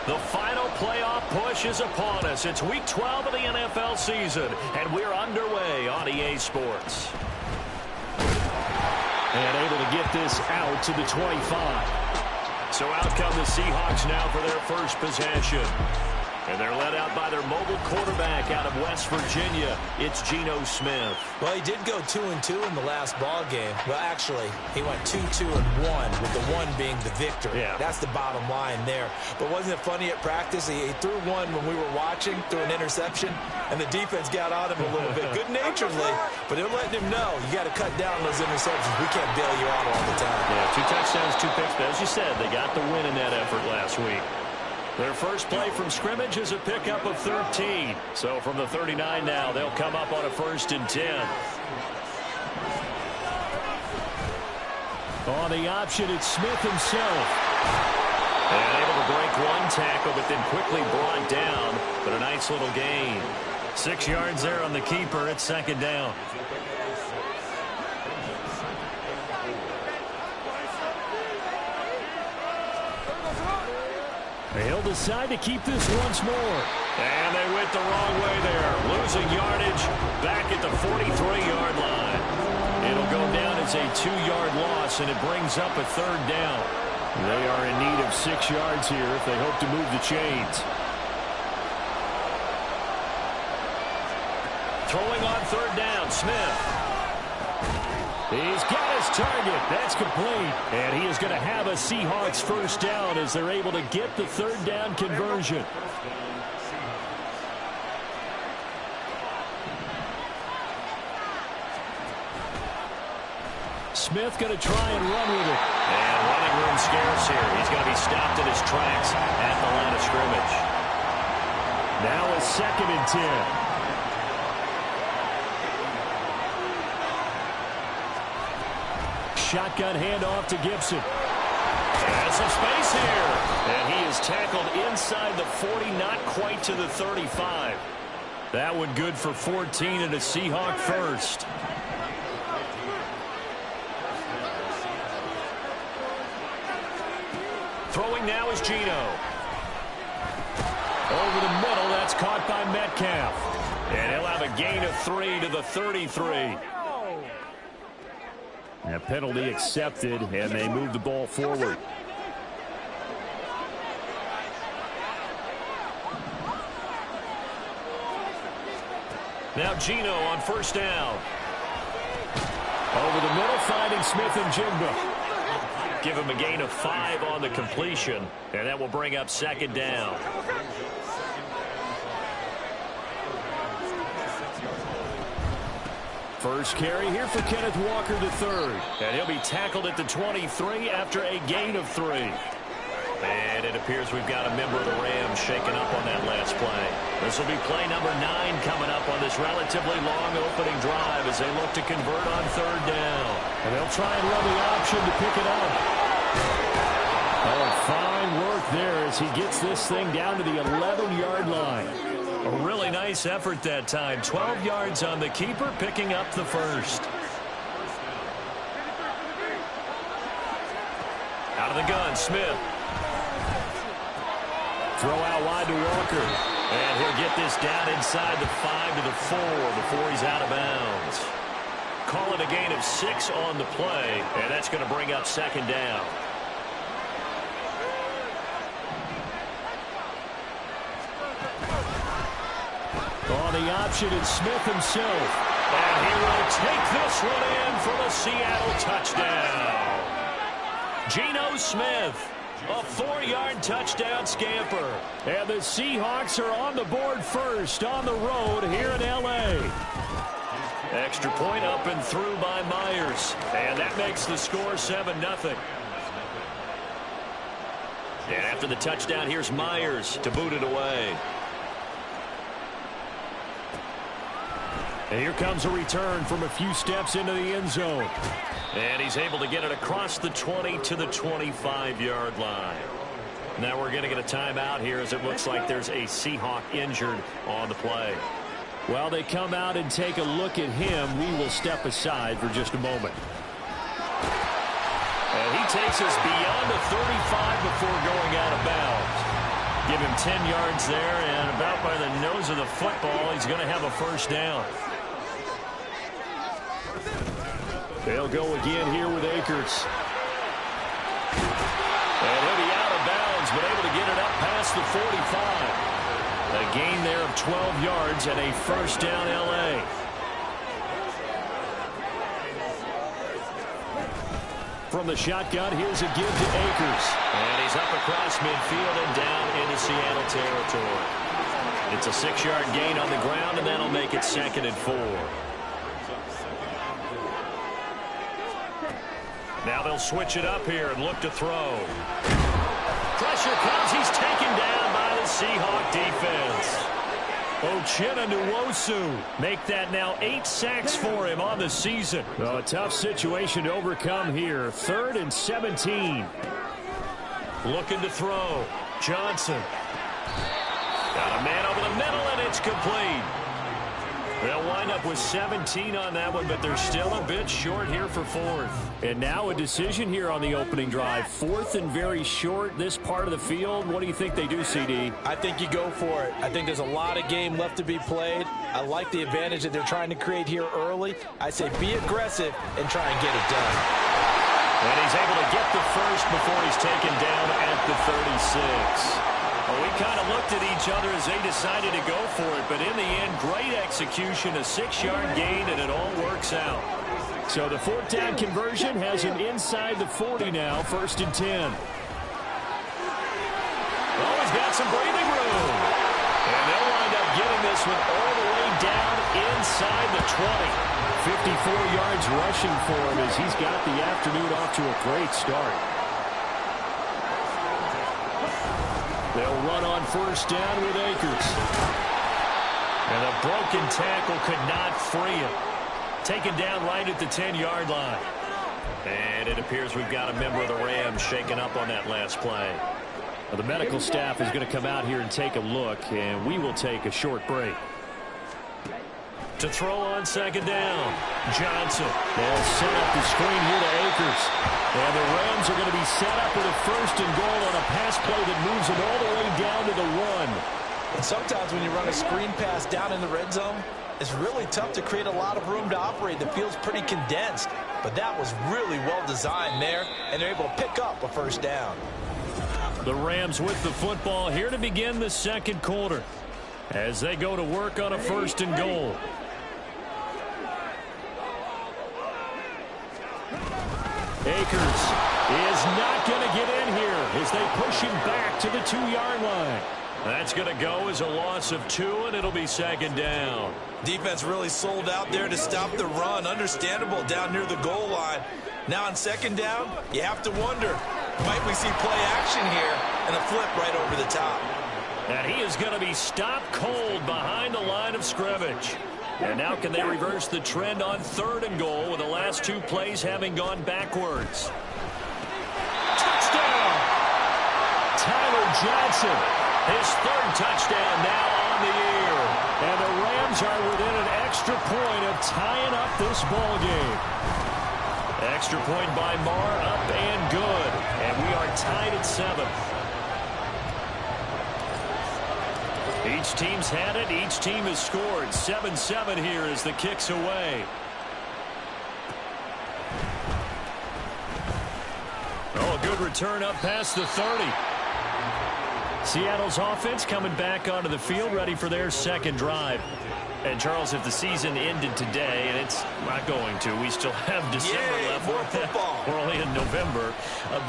The final playoff push is upon us. It's Week 12 of the NFL season, and we're underway on EA Sports. And able to get this out to the 25. So out come the Seahawks now for their first possession. And they're led out by their mobile quarterback out of West Virginia. It's Geno Smith. Well, he did go 2-2 in the last ball game. Well, actually, he went 2-2-1, with the one being the victory. Yeah. That's the bottom line there. But wasn't it funny at practice? He threw one when we were watching, threw an interception, and the defense got on him a little bit, good-naturedly. But they're letting him know, you got to cut down those interceptions. We can't bail you out all the time. Yeah, 2 touchdowns, 2 picks. But as you said, they got the win in that effort last week. Their first play from scrimmage is a pickup of 13. So from the 39 now, they'll come up on a 1st and 10. On the option, it's Smith himself. And able to break one tackle, but then quickly brought down. But a nice little gain. 6 yards there on the keeper. It's 2nd down. They'll decide to keep this once more. And they went the wrong way there. Losing yardage back at the 43-yard line. It'll go down as a 2-yard loss, and it brings up a 3rd down. They are in need of 6 yards here if they hope to move the chains. Throwing on 3rd down, Smith. He's got his target. That's complete. And he is going to have a Seahawks 1st down as they're able to get the 3rd down conversion. Smith going to try and run with it. And running room scarce here. He's going to be stopped in his tracks at the line of scrimmage. Now a 2nd and 10. Shotgun handoff to Gibson. Has some space here. And he is tackled inside the 40, not quite to the 35. That one good for 14 and a Seahawk 1st. Throwing now is Geno. Over the middle, that's caught by Metcalf. And he'll have a gain of 3 to the 33. A penalty accepted, and they move the ball forward. Now Geno on 1st down. Over the middle, finding Smith and Jigba. Give him a gain of 5 on the completion, and that will bring up 2nd down. First carry here for Kenneth Walker III. And he'll be tackled at the 23 after a gain of 3. And it appears we've got a member of the Rams shaken up on that last play. This will be play number 9 coming up on this relatively long opening drive as they look to convert on 3rd down. And they'll try and run the option to pick it up. Oh, fine work there as he gets this thing down to the 11-yard line. A really nice effort that time. 12 yards on the keeper, picking up the 1st. Out of the gun, Smith. Throw out wide to Walker. And he'll get this down inside the 5 to the 4 before he's out of bounds. Call it a gain of 6 on the play, and that's going to bring up 2nd down. On the option, it's Smith himself. And he will take this one in for the Seattle touchdown. Geno Smith, a 4-yard touchdown scamper. And the Seahawks are on the board first on the road here in L.A. Extra point up and through by Myers. And that makes the score 7-0. And after the touchdown, here's Myers to boot it away. And here comes a return from a few steps into the end zone. And he's able to get it across the 20 to the 25-yard line. Now we're going to get a timeout here as it looks like there's a Seahawk injured on the play. While they come out and take a look at him, we will step aside for just a moment. And he takes us beyond the 35 before going out of bounds. Give him 10 yards there, and about by the nose of the football, he's going to have a first down. They'll go again here with Akers. And he'll be out of bounds, but able to get it up past the 45. A gain there of 12 yards and a first down L.A. From the shotgun, here's a give to Akers. And he's up across midfield and down into Seattle territory. It's a 6-yard gain on the ground, and that'll make it 2nd and 4. Now they'll switch it up here and look to throw. Pressure comes. He's taken down by the Seahawk defense. Uchenna Nwosu make that now 8 sacks for him on the season. Well, a tough situation to overcome here. 3rd and 17. Looking to throw. Johnson. Got a man over the middle, and it's complete. They'll wind up with 17 on that one, but they're still a bit short here for 4th. And now a decision here on the opening drive. 4th and very short, this part of the field. What do you think they do, CD? I think you go for it. I think there's a lot of game left to be played. I like the advantage that they're trying to create here early. I say be aggressive and try and get it done. And he's able to get the first before he's taken down at the 36. Well, we kind of looked at each other as they decided to go for it, but in the end, great execution, a 6-yard gain, and it all works out. So the 4th down conversion has him inside the 40 now, 1st and 10. Oh, he's got some breathing room. And they'll wind up getting this one all the way down inside the 20. 54 yards rushing for him as he's got the afternoon off to a great start. They'll run on 1st down with Akers. And a broken tackle could not free him. Taken down right at the 10-yard line. And it appears we've got a member of the Rams shaken up on that last play. Well, the medical staff is going to come out here and take a look, and we will take a short break. To throw on 2nd down, Johnson. They'll set up the screen here to Akers. And the Rams are going to be set up with a 1st and goal on a pass play that moves them all the way down to the 1. And sometimes when you run a screen pass down in the red zone, it's really tough to create a lot of room to operate. The field's pretty condensed. But that was really well designed there, and they're able to pick up a 1st down. The Rams with the football here to begin the 2nd quarter as they go to work on a 1st and goal. Akers is not going to get in here as they push him back to the 2-yard line. That's going to go as a loss of 2, and it'll be 2nd down. Defense really sold out there to stop the run. Understandable down near the goal line. Now on 2nd down, you have to wonder, might we see play action here and a flip right over the top? And he is going to be stopped cold behind the line of scrimmage. And now can they reverse the trend on 3rd and goal with the last 2 plays having gone backwards? Touchdown! Tyler Johnson, his 3rd touchdown now on the year. And the Rams are within an extra point of tying up this ball game. Extra point by Marr, up and good. And we are tied at 7. Each team's had it. Each team has scored. 7-7 here as the kick's away. Oh, a good return up past the 30. Seattle's offense coming back onto the field, ready for their 2nd drive. And, Charles, if the season ended today, and it's not going to, we still have December left. More football. We're only in November.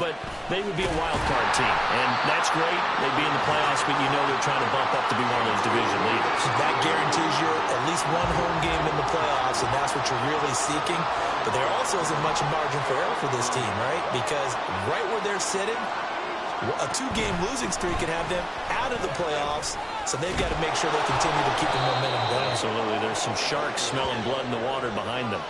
But they would be a wild card team. And that's great. They'd be in the playoffs, but you know they're trying to bump up to be one of those division leaders. That guarantees you at least 1 home game in the playoffs, and that's what you're really seeking. But there also isn't much margin for error for this team, right? Because right where they're sitting, A 2-game losing streak can have them out of the playoffs, so they've got to make sure they continue to keep the momentum going. Absolutely. There's some sharks smelling blood in the water behind them.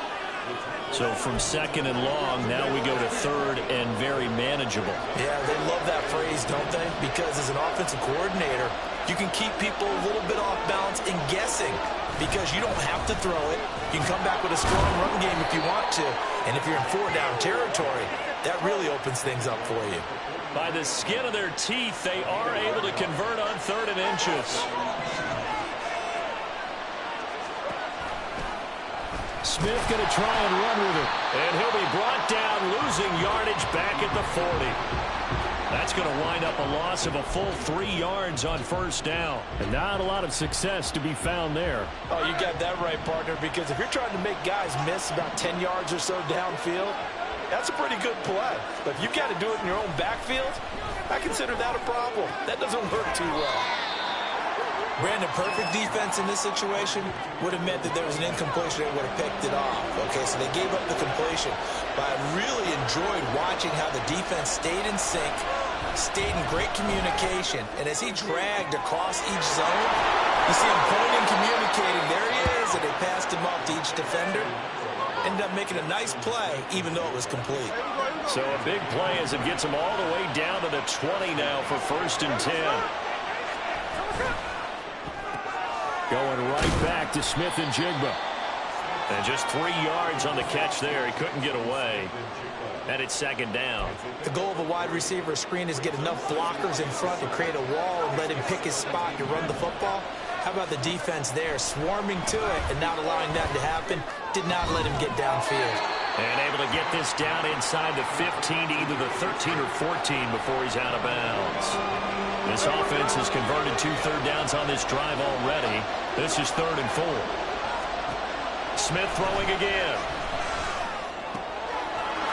So from second and long, now we go to third and very manageable. Yeah, they love that phrase, don't they? Because as an offensive coordinator, you can keep people a little bit off balance and guessing because you don't have to throw it. You can come back with a strong run game if you want to. And if you're in 4-down territory, that really opens things up for you. By the skin of their teeth, they are able to convert on 3rd and inches. Smith going to try and run with it. And he'll be brought down, losing yardage back at the 40. That's going to wind up a loss of a full 3 yards on 1st down. And not a lot of success to be found there. Oh, you got that right, partner, because if you're trying to make guys miss about 10 yards or so downfield, that's a pretty good play. But if you've got to do it in your own backfield, I consider that a problem. That doesn't work too well. Brandon, perfect defense in this situation would have meant that there was an incompletion that would have picked it off. Okay, so they gave up the completion. But I really enjoyed watching how the defense stayed in sync, stayed in great communication. And as he dragged across each zone, you see him pointing, communicating. There he is, and they passed him off to each defender. Ended up making a nice play, even though it was complete. So a big play as it gets him all the way down to the 20 now for 1st and 10. Going right back to Smith and Jigba. And just 3 yards on the catch there. He couldn't get away. And it's 2nd down. The goal of a wide receiver screen is get enough blockers in front to create a wall and let him pick his spot to run the football. How about the defense there, swarming to it and not allowing that to happen? Did not let him get downfield. And able to get this down inside the 15 to either the 13 or 14 before he's out of bounds. This offense has converted 2 third downs on this drive already. This is 3rd and 4. Smith throwing again.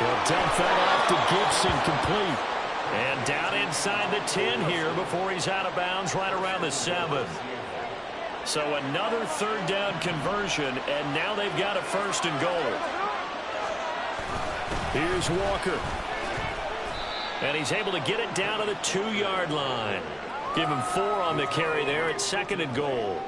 He'll dump that off to Gibson, complete. And down inside the 10 here before he's out of bounds right around the 7. So another 3rd down conversion, and now they've got a 1st and goal. Here's Walker. And he's able to get it down to the 2-yard line. Give him 4 on the carry there at 2nd and goal.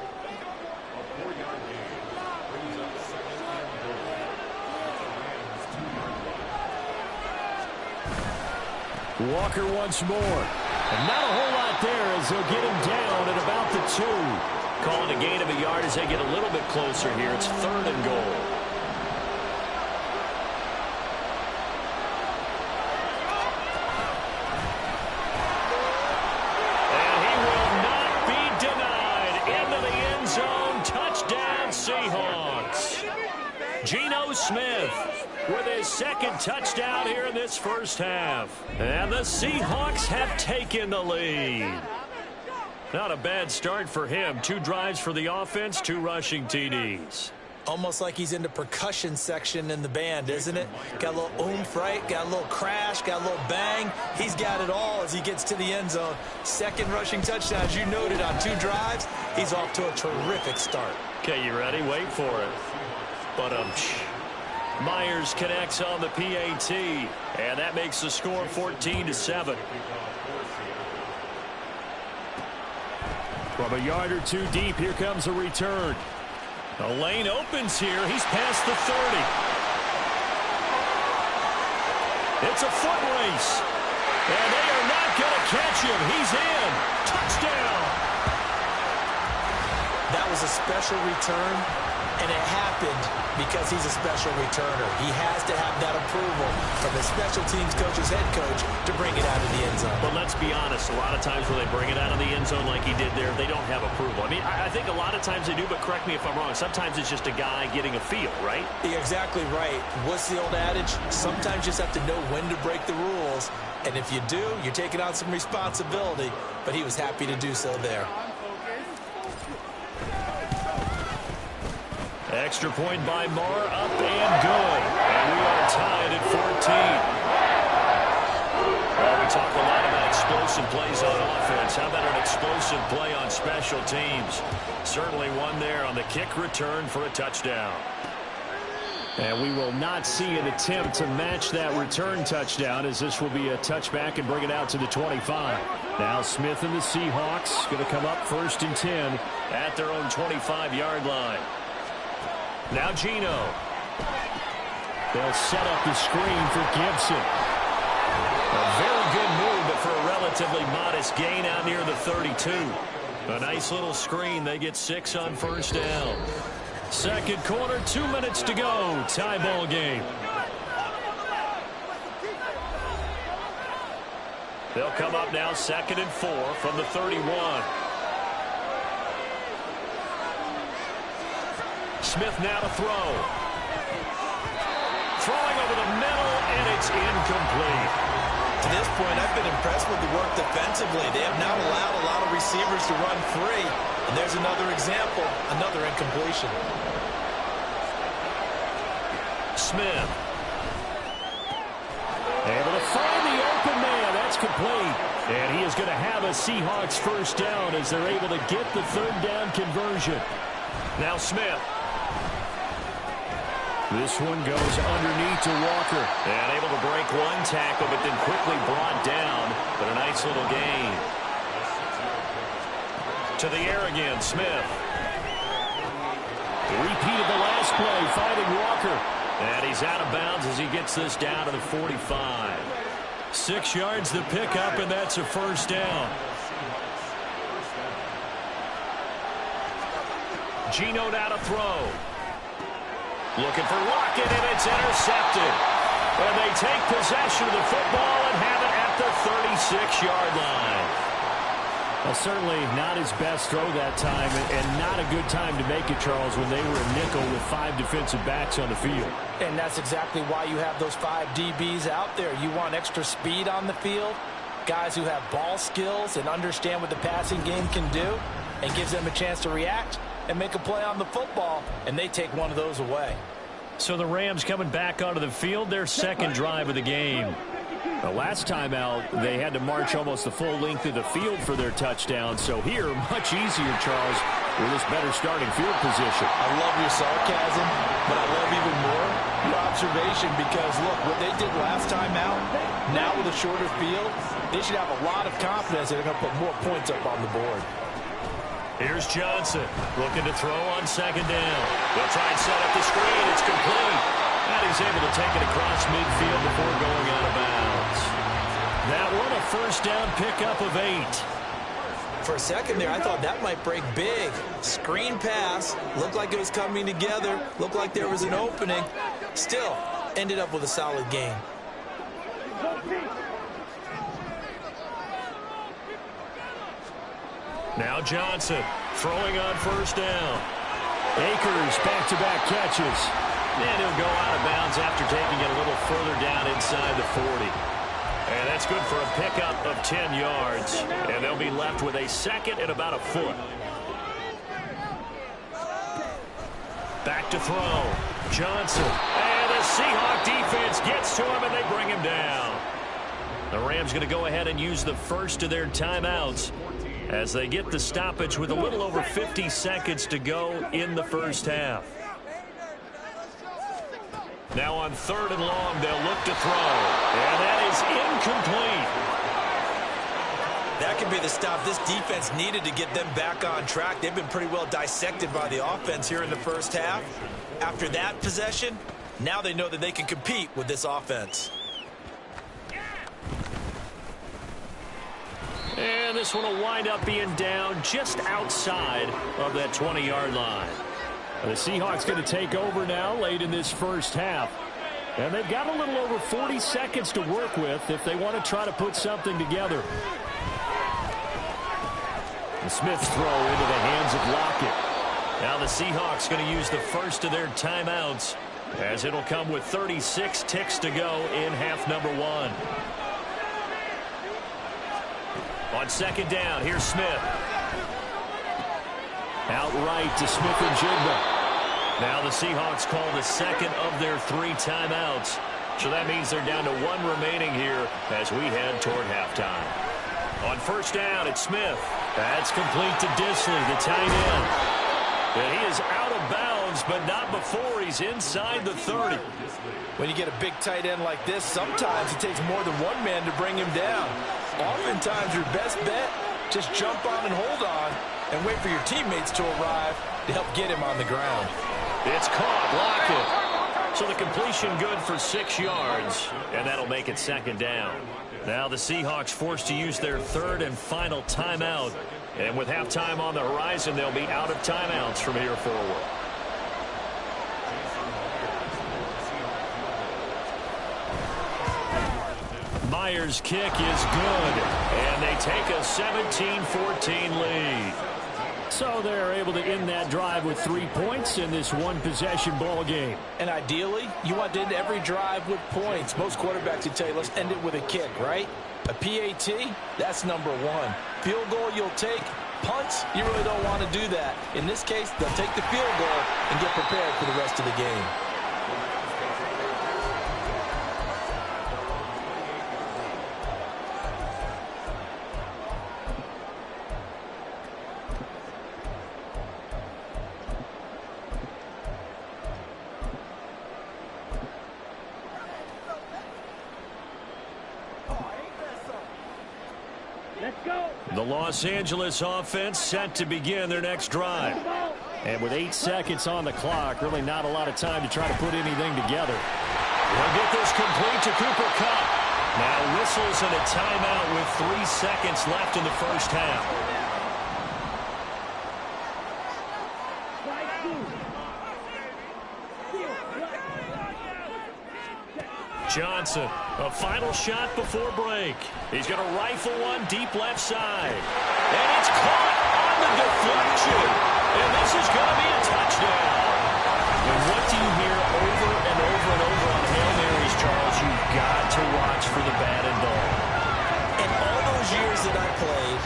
Walker once more. And not a whole lot there as they'll get him down at about the 2. Calling a gain of a yard as they get a little bit closer here. It's 3rd and goal. And he will not be denied. Into the end zone. Touchdown, Seahawks. Geno Smith with his 2nd touchdown here in this 1st half. And the Seahawks have taken the lead. Not a bad start for him. 2 drives for the offense, 2 rushing TDs. Almost like he's in the percussion section in the band, isn't it? Got a little oomph, right? Got a little crash, got a little bang. He's got it all as he gets to the end zone. 2nd rushing touchdown, as you noted, on 2 drives. He's off to a terrific start. Okay, you ready? Wait for it. But Myers connects on the PAT, and that makes the score 14-7. From a yard or 2 deep, here comes a return. The lane opens here. He's past the 30. It's a foot race. And they are not going to catch him. He's in. Touchdown. That was a special return, and it happened because he's a special returner. He has to have that approval from the special teams coach's head coach to bring it out of the end zone. But let's be honest, a lot of times when they bring it out of the end zone like he did there, they don't have approval. I mean, I think a lot of times they do, but correct me if I'm wrong. Sometimes it's just a guy getting a feel, right? You're exactly right. What's the old adage? Sometimes you just have to know when to break the rules. And if you do, you're taking on some responsibility. But he was happy to do so there. Extra point by Marr, up and good. And we are tied at 14. Well, we talk a lot about explosive plays on offense. How about an explosive play on special teams? Certainly one there on the kick return for a touchdown. And we will not see an attempt to match that return touchdown, as this will be a touchback and bring it out to the 25. Now Smith and the Seahawks going to come up 1st and 10 at their own 25-yard line. Now Geno. They'll set up the screen for Gibson. A very good move, but for a relatively modest gain out near the 32. A nice little screen. They get 6 on 1st down. Second quarter, 2 minutes to go. Tie ball game. They'll come up now 2nd and 4 from the 31. Smith now to throw. Throwing over the middle, and it's incomplete. To this point, I've been impressed with the work defensively. They have now allowed a lot of receivers to run free. And there's another example, another incompletion. Smith. Able to find the open man. That's complete. And he is going to have a Seahawks 1st down as they're able to get the 3rd down conversion. Now Smith. This one goes underneath to Walker. And able to break one tackle, but then quickly brought down. But a nice little gain. To the air again, Smith. Repeat of the last play, finding Walker. And he's out of bounds as he gets this down to the 45. 6 yards to pick up, and that's a 1st down. Geno now to throw. Looking for Lockett, and it's intercepted. And they take possession of the football and have it at the 36-yard line. Well, certainly not his best throw that time, and not a good time to make it, Charles, when they were a nickel with 5 defensive backs on the field. And that's exactly why you have those 5 DBs out there. You want extra speed on the field, guys who have ball skills and understand what the passing game can do, and gives them a chance to react and make a play on the football, and they take one of those away. So the Rams coming back onto the field, their 2nd drive of the game. The last time out, they had to march almost the full length of the field for their touchdown. So here, much easier, Charles, with this better starting field position. I love your sarcasm, but I love even more your observation, because, look, what they did last time out, now with a shorter field, they should have a lot of confidence that they're going to put more points up on the board. Here's Johnson looking to throw on 2nd down. They'll try and set up the screen. It's complete. And he's able to take it across midfield before going out of bounds. That one a 1st down pickup of 8. For a second there, I thought that might break big. Screen pass. Looked like it was coming together. Looked like there was an opening. Still, ended up with a solid gain. Now Johnson throwing on 1st down. Akers back-to-back catches. And he'll go out of bounds after taking it a little further down inside the 40. And that's good for a pickup of 10 yards. And they'll be left with a 2nd and about a foot. Back to throw. Johnson. And the Seahawk defense gets to him, and they bring him down. The Rams going to go ahead and use the first of their timeouts as they get the stoppage with a little over 50 seconds to go in the 1st half. Now on 3rd and long, they'll look to throw. And that is incomplete. That could be the stop this defense needed to get them back on track. They've been pretty well dissected by the offense here in the 1st half. After that possession, now they know that they can compete with this offense. And this one will wind up being down just outside of that 20-yard line. The Seahawks going to take over now late in this 1st half. And they've got a little over 40 seconds to work with if they want to try to put something together. The Smith's throw into the hands of Lockett. Now the Seahawks going to use the first of their timeouts, as it'll come with 36 ticks to go in half number 1. On 2nd down, here's Smith. Outright to Smith-Njigba. Now the Seahawks call the 2nd of their 3 timeouts. So that means they're down to 1 remaining here as we head toward halftime. On 1st down, it's Smith. That's complete to Disley, the tight end. And he is out of bounds downs, but not before he's inside the 30. When you get a big tight end like this, sometimes it takes more than one man to bring him down. Oftentimes, your best bet, just jump on and hold on and wait for your teammates to arrive to help get him on the ground. It's caught. Lockett. So the completion good for 6 yards, and that'll make it second down. Now the Seahawks forced to use their third and final timeout. And with halftime on the horizon, they'll be out of timeouts from here forward. Myers' kick is good, and they take a 17-14 lead. So they're able to end that drive with 3 points in this one-possession ball game. And ideally, you want to end every drive with points. Most quarterbacks would tell you, let's end it with a kick, right? A PAT, that's number one. Field goal you'll take. Punts, you really don't want to do that. In this case, they'll take the field goal and get prepared for the rest of the game. The Los Angeles offense set to begin their next drive. And with 8 seconds on the clock, really not a lot of time to try to put anything together. We'll get this complete to Cooper Kupp. Now whistles and a timeout with 3 seconds left in the first half. Johnson, a final shot before break. He's going to rifle one deep left side. And it's caught on the deflection. And this is going to be a touchdown. And what do you hear over and over and over on Hail Marys, Charles? You've got to watch for the batted ball. In all those years that I played,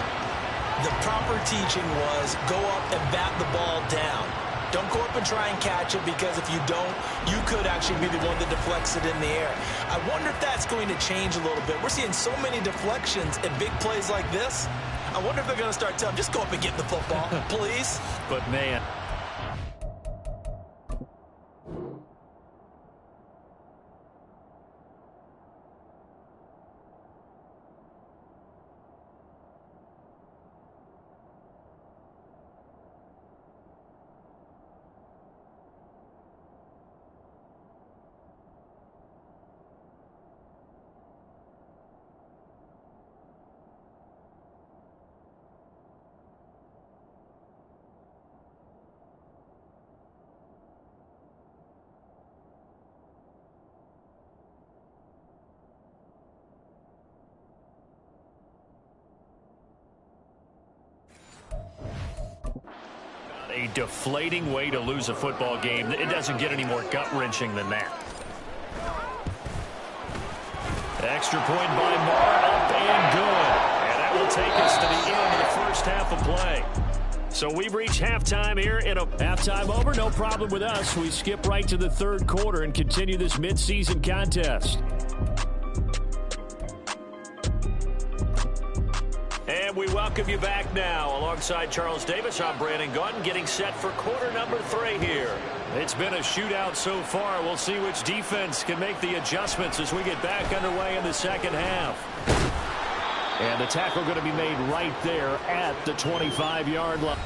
the proper teaching was go up and bat the ball down. Don't go up and try and catch it, because if you don't, you could actually be the one that deflects it in the air. I wonder if that's going to change a little bit. We're seeing so many deflections and big plays like this. I wonder if they're going to start telling them, just go up and get the football, please. But, man. A deflating way to lose a football game. It doesn't get any more gut-wrenching than that. Extra point by Marr, up and good. And that will take us to the end of the first half of play. So we've reached halftime here in a Halftime over, no problem with us. We skip right to the third quarter and continue this midseason contest. And we welcome you back now. Alongside Charles Davis, I'm Brandon Gaudin, getting set for quarter number 3 here. It's been a shootout so far. We'll see which defense can make the adjustments as we get back underway in the second half. And the tackle going to be made right there at the 25-yard line.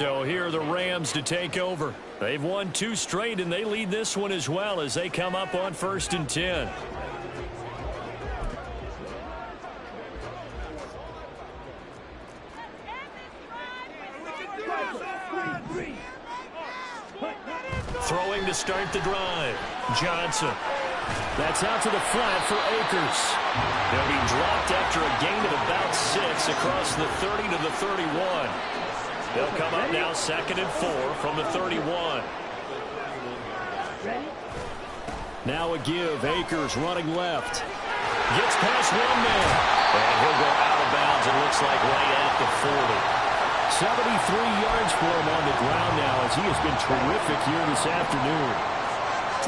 So here are the Rams to take over. They've won 2 straight, and they lead this one as well as they come up on 1st and 10. Throwing to start the drive. Johnson. That's out to the flat for Akers. They'll be dropped after a gain of about 6 across the 30 to the 31. They'll come up now 2nd and 4 from the 31. Now a give. Akers running left. Gets past one man. And he'll go out of bounds, it looks like right at the 40. 73 yards for him on the ground now as he has been terrific here this afternoon.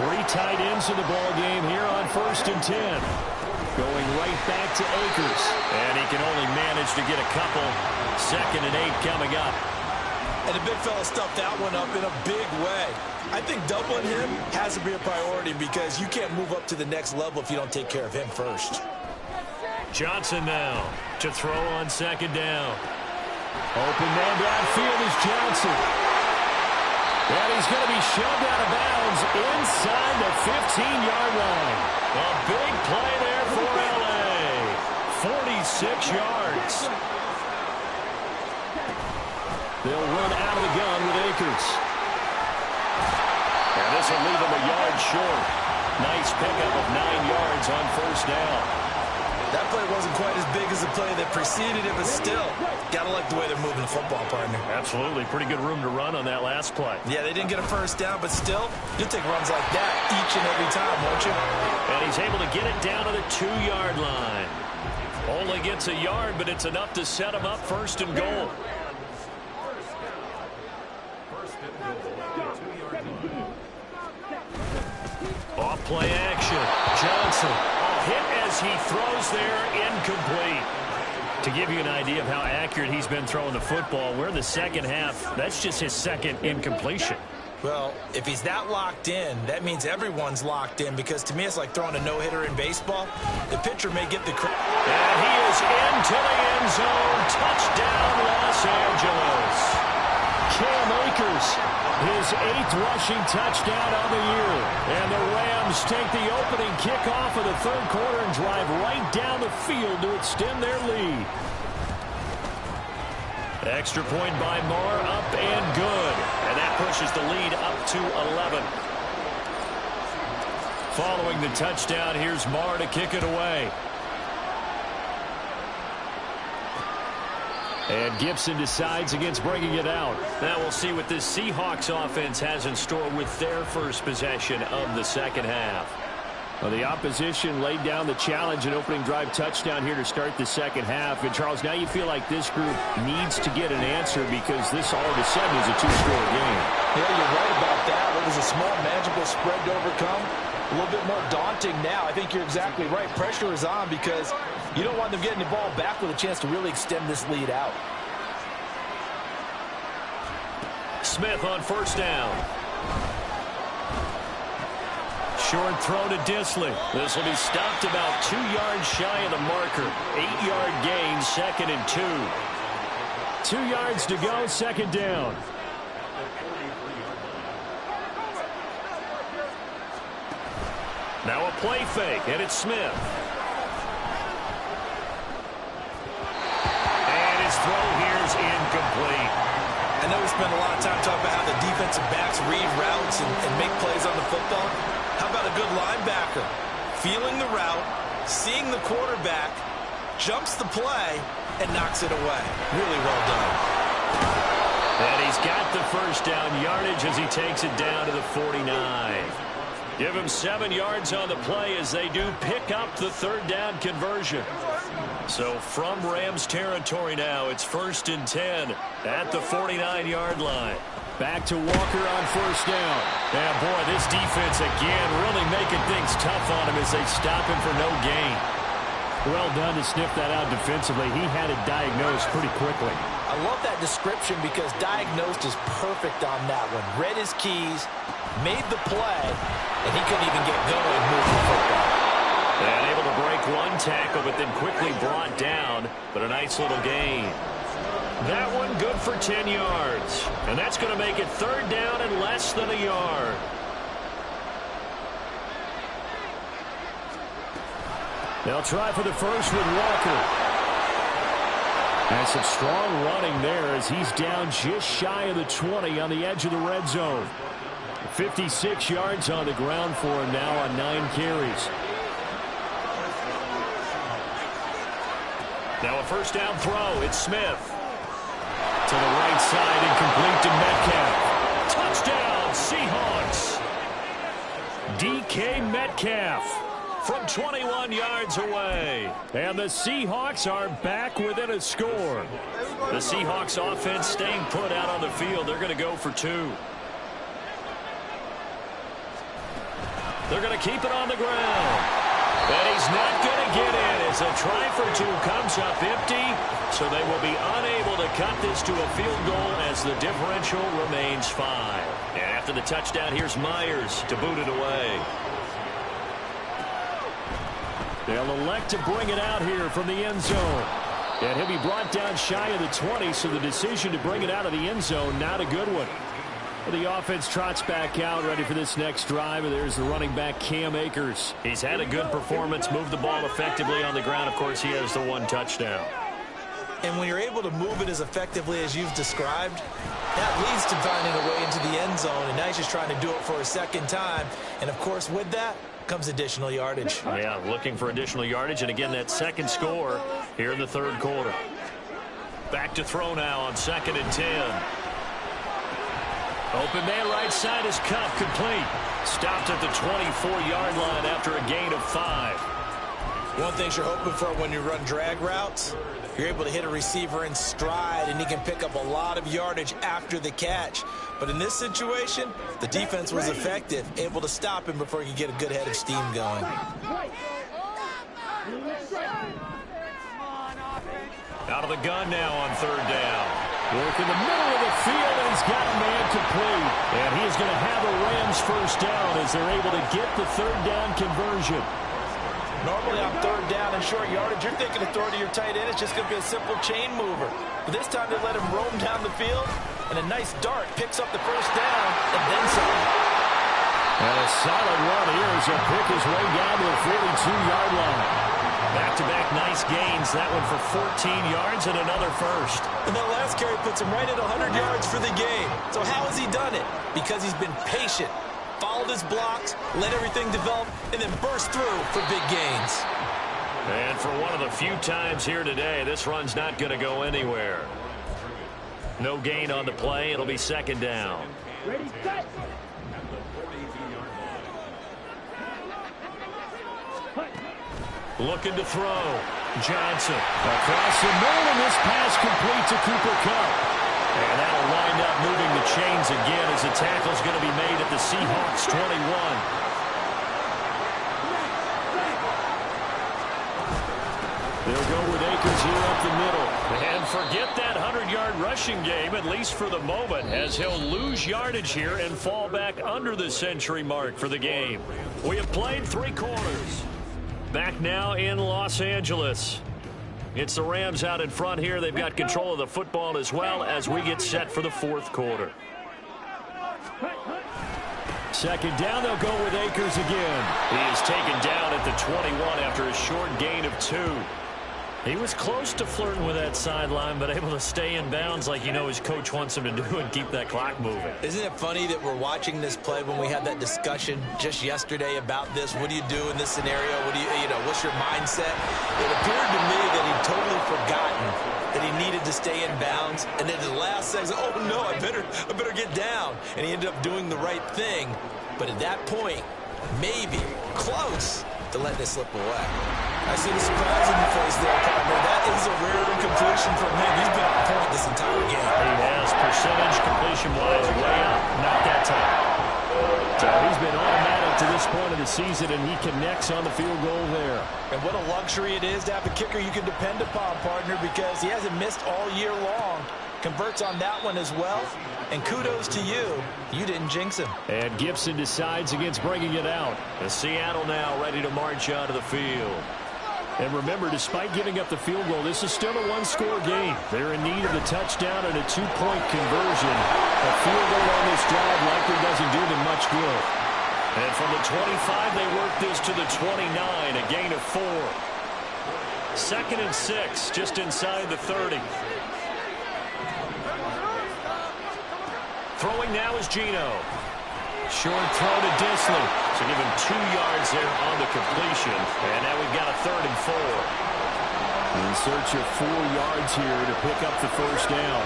3 tight ends in the ball game here on 1st and 10. Going right back to Akers. And he can only manage to get a couple. 2nd and 8 coming up. And the big fella stuffed that one up in a big way. I think doubling him has to be a priority because you can't move up to the next level if you don't take care of him first. Johnson now to throw on 2nd down. Open man downfield is Johnson. And he's going to be shoved out of bounds inside the 15-yard line. A big play there for L.A. 46 yards. They'll run out of the gun with Akers. And this will leave him a yard short. Nice pickup of 9 yards on 1st down. That play wasn't quite as big as the play that preceded it, but still, gotta like the way they're moving the football, partner. Absolutely. Pretty good room to run on that last play. Yeah, they didn't get a 1st down, but still, you'll take runs like that each and every time, won't you? And he's able to get it down to the 2-yard line. Only gets a yard, but it's enough to set him up 1st and goal. Off play action. Johnson. Hit as he throws there, incomplete. To give you an idea of how accurate he's been throwing the football, we're in the 2nd half. That's just his 2nd incompletion. Well, if he's that locked in, that means everyone's locked in because to me it's like throwing a no-hitter in baseball. The pitcher may get the credit. And he is into the end zone. Touchdown, Los Angeles. Cam Akers, his 8th rushing touchdown of the year. And the Rams take the opening kickoff of the 3rd quarter and drive right down the field to extend their lead. Extra point by Moore, up and good. And that pushes the lead up to 11. Following the touchdown, here's Moore to kick it away. And Gibson decides against bringing it out. Now we'll see what this Seahawks offense has in store with their first possession of the 2nd half. Well, the opposition laid down the challenge and opening drive touchdown here to start the 2nd half. And, Charles, now you feel like this group needs to get an answer because this all of a sudden is a 2-score game. Yeah, you're right about that. It was a small, manageable spread to overcome. A little bit more daunting now. I think you're exactly right. Pressure is on because you don't want them getting the ball back with a chance to really extend this lead out. Smith on 1st down. Short throw to Disley. This will be stopped about 2 yards shy of the marker. 8-yard gain, 2nd and 2. 2 yards to go, 2nd down. Now a play fake, and it's Smith. And his throw here is incomplete. I know we spend a lot of time talking about how the defensive backs read routes and make plays on the football. How about a good linebacker? Feeling the route, seeing the quarterback, jumps the play, and knocks it away. Really well done. And he's got the 1st down yardage as he takes it down to the 49. Give him 7 yards on the play as they do pick up the 3rd down conversion. So from Rams territory now, it's 1st and 10 at the 49-yard line. Back to Walker on 1st down. And boy, this defense again really making things tough on him as they stop him for no gain. Well done to sniff that out defensively. He had it diagnosed pretty quickly. I love that description because diagnosed is perfect on that one. Read his keys, made the play, and he couldn't even get going moving the football. And able to break one tackle, but then quickly brought down. But a nice little gain. That one good for 10 yards. And that's going to make it third down and less than a yard. They'll try for the first with Walker. And some strong running there as he's down just shy of the 20 on the edge of the red zone. 56 yards on the ground for him now on 9 carries. Now a first down throw. It's Smith. To the right side and complete to Metcalf. Touchdown, Seahawks. DK Metcalf from 21 yards away. And the Seahawks are back within a score. The Seahawks offense staying put out on the field. They're going to go for 2. They're going to keep it on the ground. And he's not going to get in as a try for 2 comes up empty. So they will be unable to cut this to a field goal as the differential remains 5. And after the touchdown, here's Myers to boot it away. They'll elect to bring it out here from the end zone. And he'll be brought down shy of the 20, so the decision to bring it out of the end zone, not a good one. The offense trots back out, ready for this next drive, and there's the running back, Cam Akers. He's had a good performance, moved the ball effectively on the ground. Of course, he has the 1 touchdown. And when you're able to move it as effectively as you've described, that leads to finding a way into the end zone, and now he's just trying to do it for a second time. And, of course, with that comes additional yardage. Yeah, looking for additional yardage, and again, that second score here in the third quarter. Back to throw now on 2nd and 10. Open man right side is cut, complete. Stopped at the 24-yard line after a gain of 5. One thing you're hoping for when you run drag routes, you're able to hit a receiver in stride, and he can pick up a lot of yardage after the catch. But in this situation, the defense was effective, able to stop him before he could get a good head of steam going. Out of the gun now on 3rd down. Work in the middle of the field, and he's got a man complete. And he's going to have a Rams first down as they're able to get the 3rd down conversion. Normally on 3rd down and short yardage, you're thinking to throw to your tight end. It's just going to be a simple chain mover. But this time they let him roam down the field, and a nice dart picks up the first down and then some. And a solid run here as he'll pick his way down to the 42-yard line. Back-to-back nice gains. That one for 14 yards and another first. And that last carry puts him right at 100 yards for the game. So how has he done it? Because he's been patient, followed his blocks, let everything develop, and then burst through for big gains. And for one of the few times here today, this run's not going to go anywhere. No gain on the play. It'll be 2nd down. Ready, set. Looking to throw. Johnson. Across the middle, and this pass complete to Cooper Kupp. And that'll wind up moving the chains again as the tackle's going to be made at the Seahawks 21. They'll go with Akers here up the middle. And forget that 100-yard rushing game, at least for the moment, as he'll lose yardage here and fall back under the century mark for the game. We have played 3 quarters. Back now in Los Angeles. It's the Rams out in front here. They've got control of the football as well as we get set for the 4th quarter. 2nd down, they'll go with Akers again. He is taken down at the 21 after a short gain of 2. He was close to flirting with that sideline, but able to stay in bounds like his coach wants him to do and keep that clock moving. Isn't it funny that we're watching this play when we had that discussion just yesterday about this? What do you do in this scenario? What do what's your mindset? It appeared to me that he'd totally forgotten that he needed to stay in bounds, and then the last second, oh no, I better get down. And he ended up doing the right thing. But at that point, maybe close to letting it slip away. I see the surprise in your face there, partner. That is a rare incompletion from him. He's been on point this entire game. He has percentage completion-wise way up. Not that time. So he's been automatic to this point of the season, and he connects on the field goal there. And what a luxury it is to have a kicker you can depend upon, partner, because he hasn't missed all year long. Converts on that one as well. And kudos to you. You didn't jinx him. And Gibson decides against bringing it out. And Seattle now ready to march out of the field. And remember, despite giving up the field goal, this is still a one-score game. They're in need of the touchdown and a two-point conversion. A field goal on this drive likely doesn't do them much good. And from the 25, they work this to the 29, a gain of 4. 2nd and 6, just inside the 30. Throwing now is Geno. Short throw to Disley. So give him 2 yards there on the completion. And now we've got a 3rd and 4. In search of 4 yards here to pick up the first down.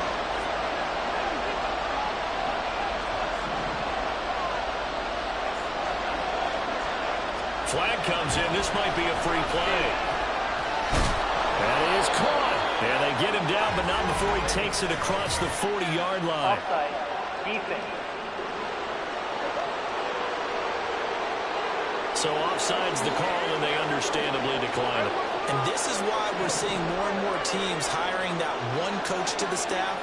Flag comes in. This might be a free play. That is caught. And they get him down, but not before he takes it across the 40-yard line. Offside. Defense. So offside's the call, and they understandably decline it. And this is why we're seeing more and more teams hiring that one coach to the staff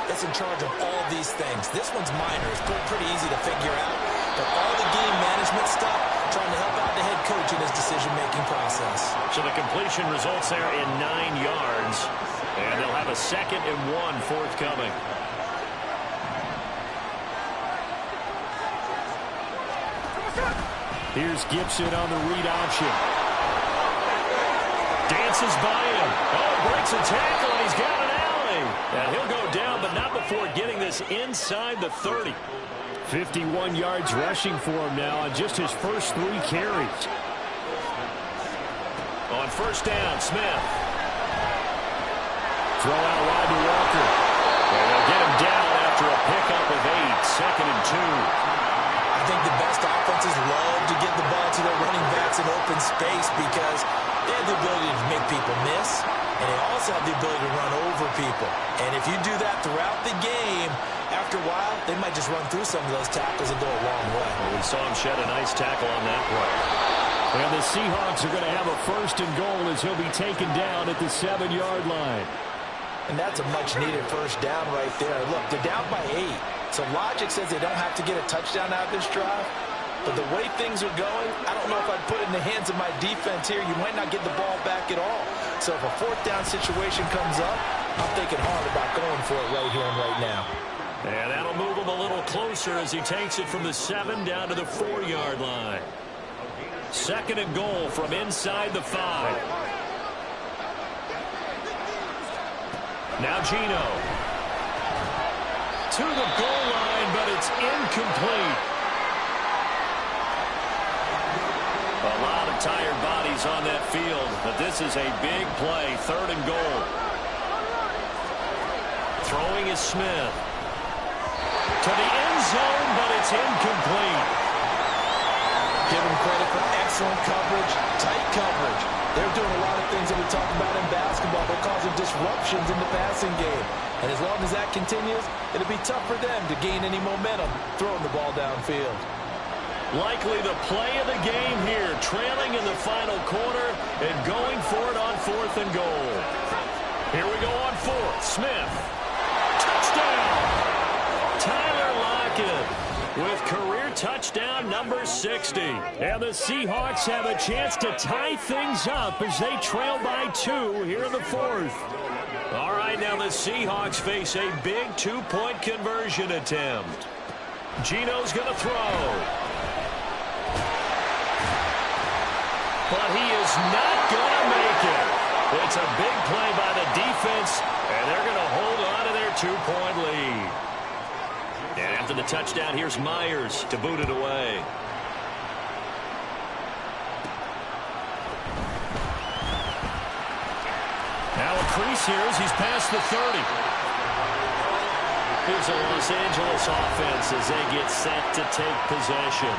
that's in charge of all these things. This one's minor. It's pretty easy to figure out. But all the game management stuff, trying to help out the head coach in his decision-making process. So the completion results there in 9 yards. And they'll have a 2nd and 1 forthcoming. Here's Gibson on the read option. Dances by him. Oh, breaks a tackle, and he's got an alley. And he'll go down, but not before getting this inside the 30. 51 yards rushing for him now on just his first 3 carries. On first down, Smith. Throw out wide to Walker. And they'll get him down after a pickup of 8. 2nd and 2. I think the best offenses love to get the ball to their running backs in open space because they have the ability to make people miss, and they also have the ability to run over people. And if you do that throughout the game, after a while, they might just run through some of those tackles and go a long way. Well, we saw him shed a nice tackle on that play. And the Seahawks are going to have a 1st and goal as he'll be taken down at the 7-yard line. And that's a much-needed first down right there. Look, they're down by 8. So logic says they don't have to get a touchdown out of this drive. But the way things are going, I don't know if I'd put it in the hands of my defense here. You might not get the ball back at all. So if a 4th down situation comes up, I'm thinking hard about going for it right here and right now. And that'll move him a little closer as he takes it from the 7 down to the 4-yard line. 2nd and goal from inside the 5. Now Geno. To the goal line, but it's incomplete. A lot of tired bodies on that field, but this is a big play. 3rd and goal. Throwing is Smith. To the end zone, but it's incomplete. Give them credit for excellent coverage, tight coverage. They're doing a lot of things that we talk about in basketball. They're causing disruptions in the passing game. And as long as that continues, it'll be tough for them to gain any momentum throwing the ball downfield. Likely the play of the game here, trailing in the final quarter and going for it on 4th and goal. Here we go on 4th. Smith. Touchdown! Tyler Lockett with career touchdown number 60. And the Seahawks have a chance to tie things up as they trail by 2 here in the 4th. All right, now the Seahawks face a big 2-point conversion attempt. Geno's going to throw. But he is not going to make it. It's a big play by the defense, and they're going to hold on to their 2-point lead. And after the touchdown, here's Myers to boot it away. Now a crease here as he's past the 30. Here's a Los Angeles offense as they get set to take possession.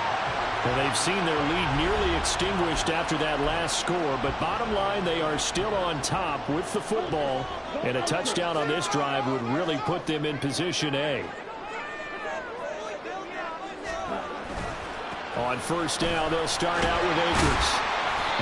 And they've seen their lead nearly extinguished after that last score, but bottom line, they are still on top with the football, and a touchdown on this drive would really put them in position A. On first down, they'll start out with Akers.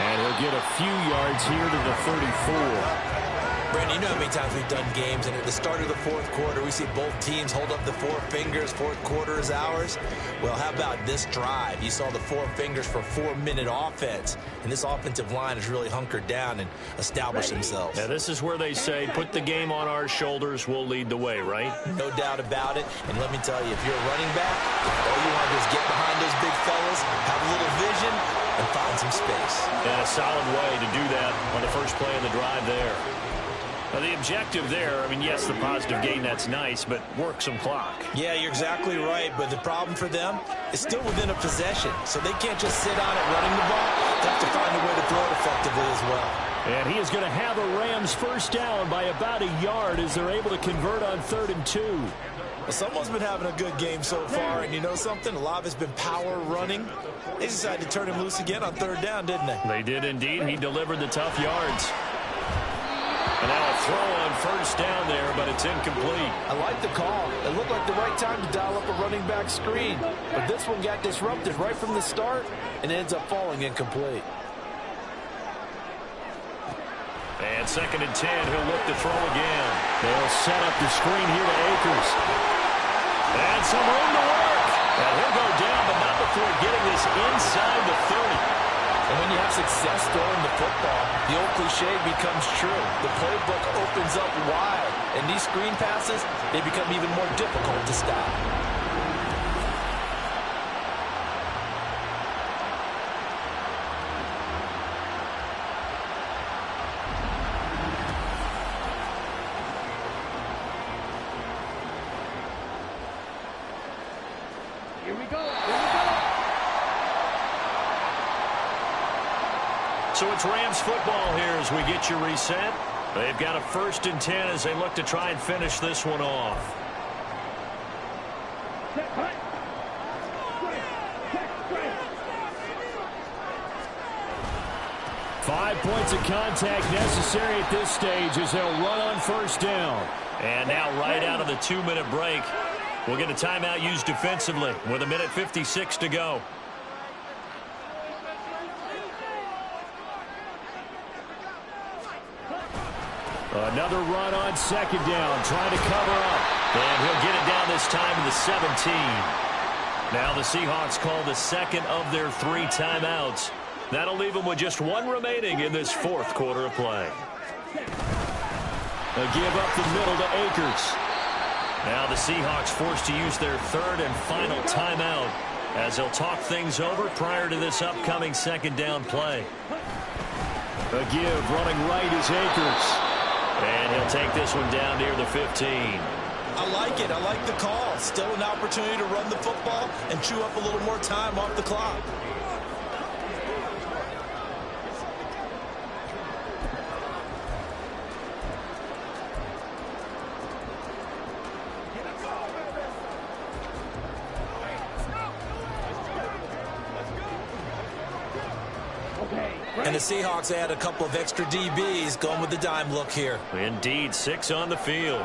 And he'll get a few yards here to the 34. Brandon, you know how many times we've done games, and at the start of the fourth quarter, we see both teams hold up the four fingers. Fourth quarter is ours. Well, how about this drive? You saw the four fingers for 4-minute offense, and this offensive line has really hunkered down and established themselves. Yeah, this is where they say, put the game on our shoulders, we'll lead the way, right? No doubt about it. And let me tell you, if you're a running back, all you want to do is get behind those big fellas, have a little vision, and find some space. And a solid way to do that on the first play of the drive there. Now, the objective there, I mean, yes, the positive gain, that's nice, but work some clock. Yeah, you're exactly right, but the problem for them is still within a possession, so they can't just sit on it running the ball. They have to find a way to throw it effectively as well. And he is going to have a Rams first down by about a yard as they're able to convert on 3rd and 2. Well, someone's been having a good game so far, and you know something? A lot of it's been power running. They decided to turn him loose again on 3rd down, didn't they? They did indeed. He delivered the tough yards. And now a throw on first down there, but it's incomplete. I like the call. It looked like the right time to dial up a running back screen. But this one got disrupted right from the start and ends up falling incomplete. And 2nd and 10, he'll look to throw again. They'll set up the screen here to Akers. And some room to work. And he'll go down, but not before getting this inside the 30. And when you have success throwing the football, the old cliche becomes true. The playbook opens up wide, and these screen passes, they become even more difficult to stop. Here we go. So it's Rams football here as we get you reset. They've got a 1st and 10 as they look to try and finish this one off. Five points of contact necessary at this stage as they'll run on first down. And now right out of the 2-minute break, we'll get a timeout used defensively with 1:56 to go. Another run on 2nd down, trying to cover up. And he'll get it down this time to the 17. Now the Seahawks call the 2nd of their 3 timeouts. That'll leave them with just 1 remaining in this 4th quarter of play. A give up the middle to Akers. Now the Seahawks forced to use their 3rd and final timeout as they'll talk things over prior to this upcoming 2nd down play. A give running right is Akers. And he'll take this one down near the 15. I like it. I like the call. Still an opportunity to run the football and chew up a little more time off the clock. And the Seahawks add a couple of extra DBs going with the dime look here. Indeed, 6 on the field.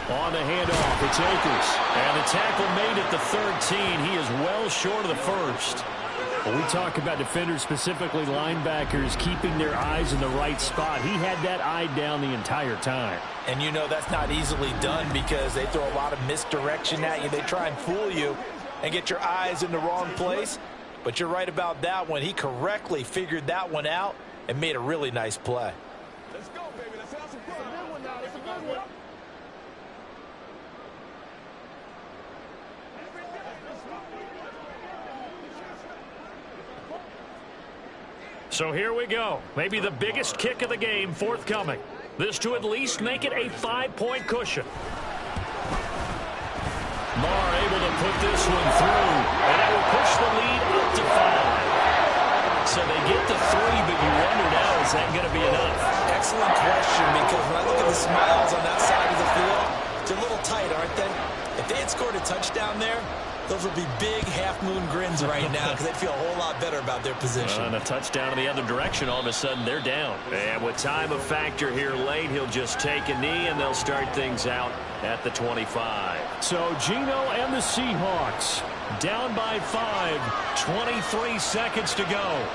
On the handoff, it's Akers. And the tackle made at the 13. He is well short of the 1st. When we talk about defenders, specifically linebackers, keeping their eyes in the right spot, he had that eye down the entire time. And you know that's not easily done because they throw a lot of misdirection at you. They try and fool you and get your eyes in the wrong place. But you're right about that one. He correctly figured that one out and made a really nice play. Let's go, baby. Let's have some fun. It's a good one now. It's a good one. So here we go. Maybe the biggest kick of the game forthcoming. This to at least make it a 5-point cushion. Marr able to put this one through, and it will push the lead up to 5. So they get the 3, but you wonder now, is that going to be enough? Excellent question, because when I look at the smiles on that side of the field, they're a little tight, aren't they? If they had scored a touchdown there, those would be big half-moon grins right now because they'd feel a whole lot better about their position. And a touchdown in the other direction, all of a sudden they're down. And with time a factor here late, he'll just take a knee, and they'll start things out at the 25. So Geno and the Seahawks down by 5, 23 seconds to go.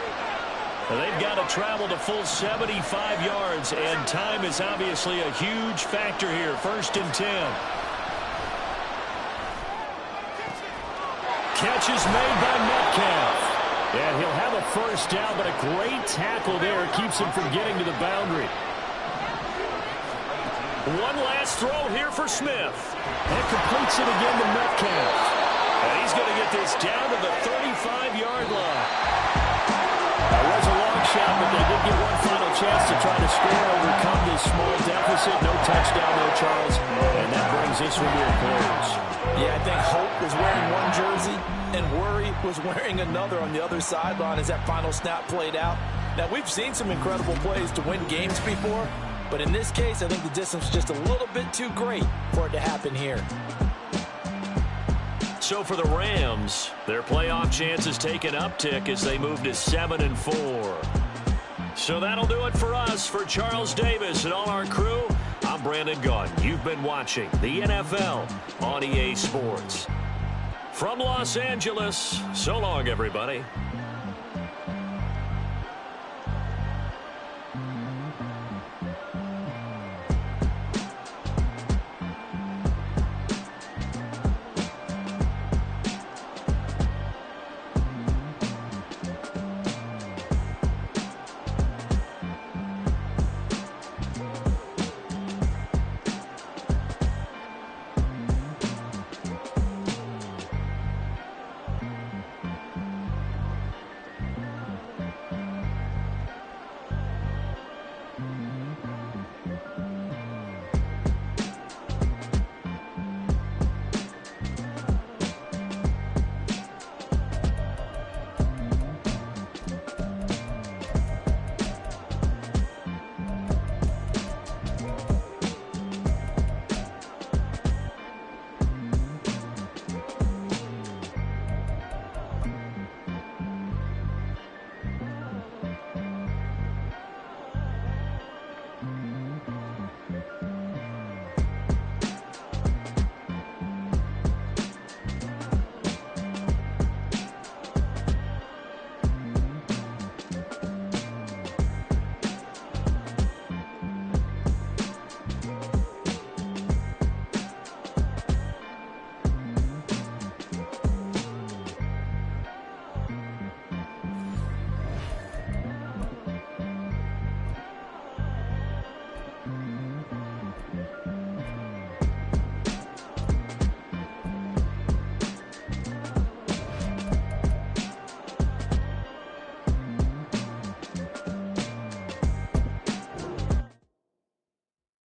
They've got to travel the full 75 yards, and time is obviously a huge factor here. 1st and 10. Catch is made by Metcalf. And he'll have a 1st down, but a great tackle there keeps him from getting to the boundary. One last throw here for Smith. And completes it again to Metcalf. And he's going to get this down to the 35-yard line. That was a long shot, but they did get one final chance to try to score, overcome this small deficit. No touchdown there, Charles. And that brings this one to a close. Yeah, I think Hope was wearing one jersey and Worry was wearing another on the other sideline as that final snap played out. Now, we've seen some incredible plays to win games before, but in this case, I think the distance is just a little bit too great for it to happen here. So for the Rams, their playoff chances take an uptick as they move to 7-4. So that'll do it for us. For Charles Davis and all our crew, I'm Brandon Gaudin. You've been watching the NFL on EA Sports. From Los Angeles, so long, everybody.